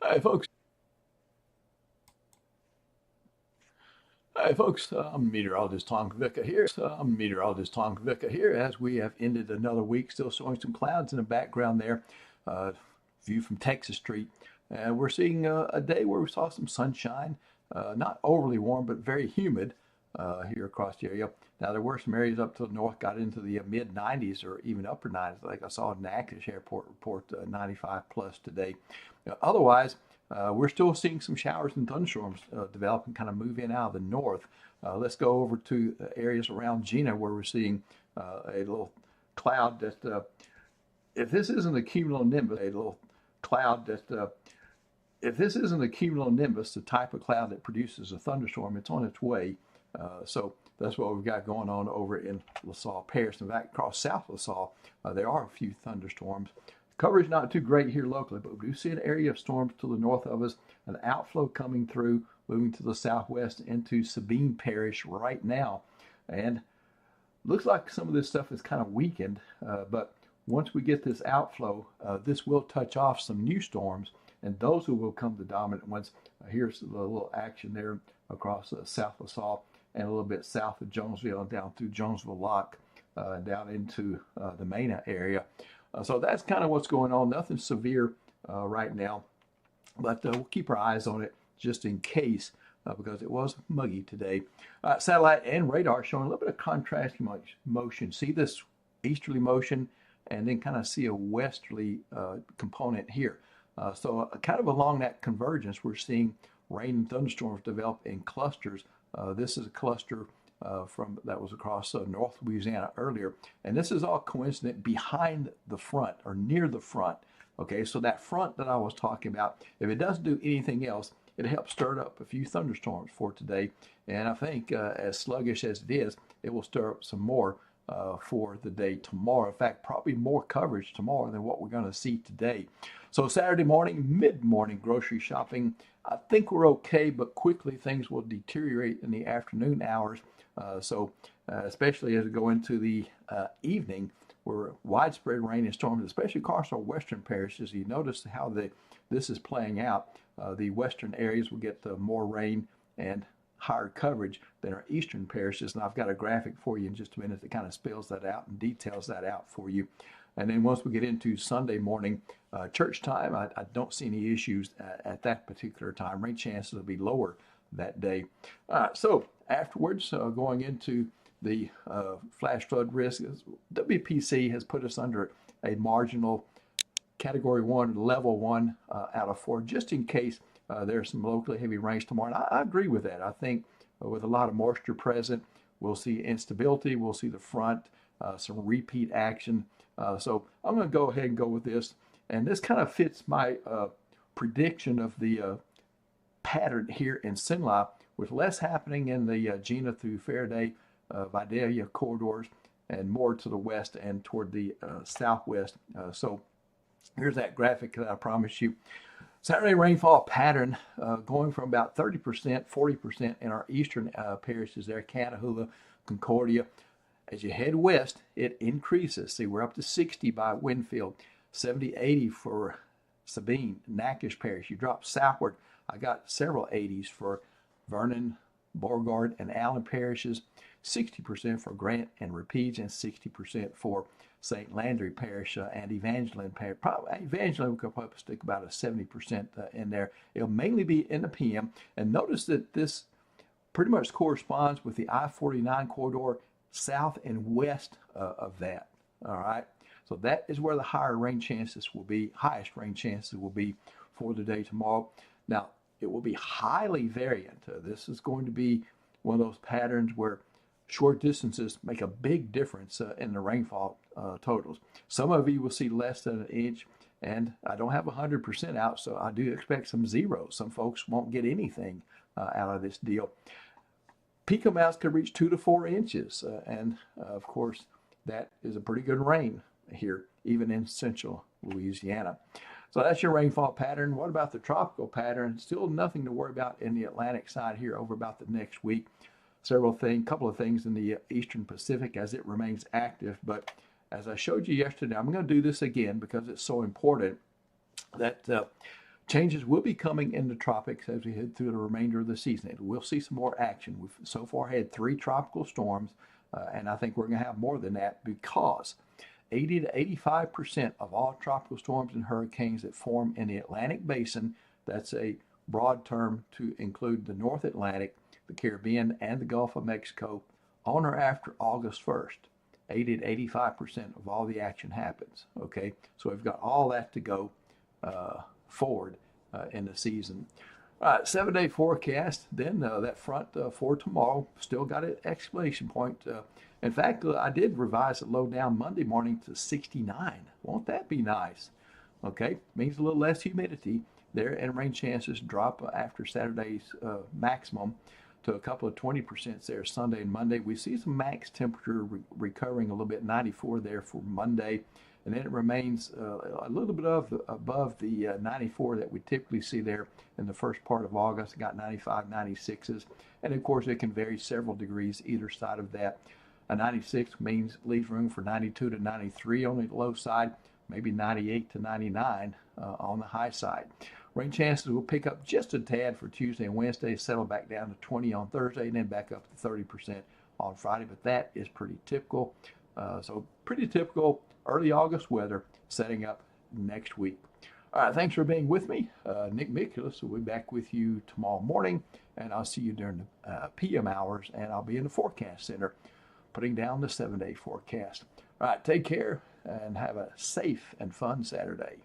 Hi, folks. Hi, folks. I'm meteorologist Tom Kavicka here. As we have ended another week, still showing some clouds in the background there. View from Texas Street. And we're seeing a day where we saw some sunshine, not overly warm, but very humid here across the area. Now, there were some areas up to the north got into the mid 90s or even upper 90s. Like I saw Natchitoches Airport report 95 plus today. Otherwise, we're still seeing some showers and thunderstorms develop and kind of move in out of the north. Let's go over to areas around Gina where we're seeing a little cloud that, if this isn't a cumulonimbus, if this isn't a cumulonimbus, the type of cloud that produces a thunderstorm, it's on its way. So that's what we've got going on over in LaSalle Parish. In fact, across South LaSalle, there are a few thunderstorms. Coverage not too great here locally, but we do see an area of storms to the north of us, an outflow coming through, moving to the southwest into Sabine Parish right now. And looks like some of this stuff is kind of weakened, but once we get this outflow, this will touch off some new storms, and those who will come the dominant ones. Here's a little action there across South LaSalle and a little bit south of Jonesville and down through Jonesville Lock, down into the Mena area. So that's kind of what's going on. Nothing severe right now, but we'll keep our eyes on it just in case, because it was muggy today. Satellite and radar showing a little bit of contrasting motion. See this easterly motion and then kind of see a westerly component here. So kind of along that convergence, we're seeing rain and thunderstorms develop in clusters. This is a cluster from that was across North Louisiana earlier, and this is all coincident behind the front or near the front. Okay, so that front that I was talking about, if it doesn't do anything else, it helps stir up a few thunderstorms for today. And I think as sluggish as it is, it will stir up some more for the day tomorrow. In fact, probably more coverage tomorrow than what we're going to see today. So Saturday morning, mid-morning grocery shopping, I think we're okay, but quickly things will deteriorate in the afternoon hours. Especially as we go into the evening, where widespread rain and storms, especially across our western parishes. You notice how this is playing out. The western areas will get more rain and higher coverage than our eastern parishes. And I've got a graphic for you in just a minute that kind of spells that out and details that out for you. And then once we get into Sunday morning church time, I don't see any issues at that particular time. Rain chances will be lower that day. So afterwards, going into the flash flood risk, WPC has put us under a marginal category 1, level 1 out of 4, just in case there's some locally heavy rains tomorrow. And I agree with that. I think with a lot of moisture present, we'll see instability, we'll see the front, some repeat action. So I'm going to go ahead and go with this. And this kind of fits my prediction of the pattern here in Cenla, with less happening in the Gina through Faraday, Vidalia corridors, and more to the west and toward the southwest. So here's that graphic that I promised you. Saturday rainfall pattern going from about 30%, 40% in our eastern parishes there, Catahoula, Concordia. As you head west, it increases. See, we're up to 60 by Winfield, 70, 80 for Sabine, Natchitoches Parish. You drop southward, I got several 80s for Vernon, Beauregard, and Allen parishes, 60% for Grant and Rapides, and 60% for St. Landry Parish and Evangeline Parish. Probably Evangeline could probably stick about a 70% in there. It'll mainly be in the PM. And notice that this pretty much corresponds with the I-49 corridor south and west of that. All right. So that is where the higher rain chances will be, highest rain chances will be for the day tomorrow. Now, it will be highly variant. This is going to be one of those patterns where short distances make a big difference in the rainfall totals. Some of you will see less than an inch, and I don't have 100% out, so I do expect some zeros. Some folks won't get anything out of this deal. Peak amounts could reach 2 to 4 inches, and of course, that is a pretty good rain here, even in central Louisiana. So that's your rainfall pattern. What about the tropical pattern? Still nothing to worry about in the Atlantic side here over about the next week. Couple of things in the Eastern Pacific as it remains active. But as I showed you yesterday, I'm going to do this again because it's so important that Changes will be coming in the tropics as we head through the remainder of the season. We'll see some more action. We've so far had 3 tropical storms, and I think we're going to have more than that because 80 to 85% of all tropical storms and hurricanes that form in the Atlantic Basin, that's a broad term to include the North Atlantic, the Caribbean, and the Gulf of Mexico, on or after August 1st. 80 to 85% of all the action happens. Okay, so we've got all that to go forward in the season. All right, 7-day forecast. Then that front for tomorrow still got an exclamation point. In fact, I did revise the low down Monday morning to 69. Won't that be nice? Okay, means a little less humidity there, and rain chances drop after Saturday's maximum to a couple of 20% there Sunday and Monday. We see some max temperature recovering a little bit, 94 there for Monday, and then it remains a little bit above the 94 that we typically see there in the first part of August. Got 95, 96s, and of course it can vary several degrees either side of that. A 96 leaves room for 92 to 93 on the low side, maybe 98 to 99 on the high side. Rain chances will pick up just a tad for Tuesday and Wednesday, settle back down to 20 on Thursday, and then back up to 30% on Friday. But that is pretty typical. So pretty typical early August weather setting up next week. All right, thanks for being with me. Nick Mikulas will be back with you tomorrow morning, and I'll see you during the PM hours, and I'll be in the forecast center putting down the 7-day forecast. All right, take care and have a safe and fun Saturday.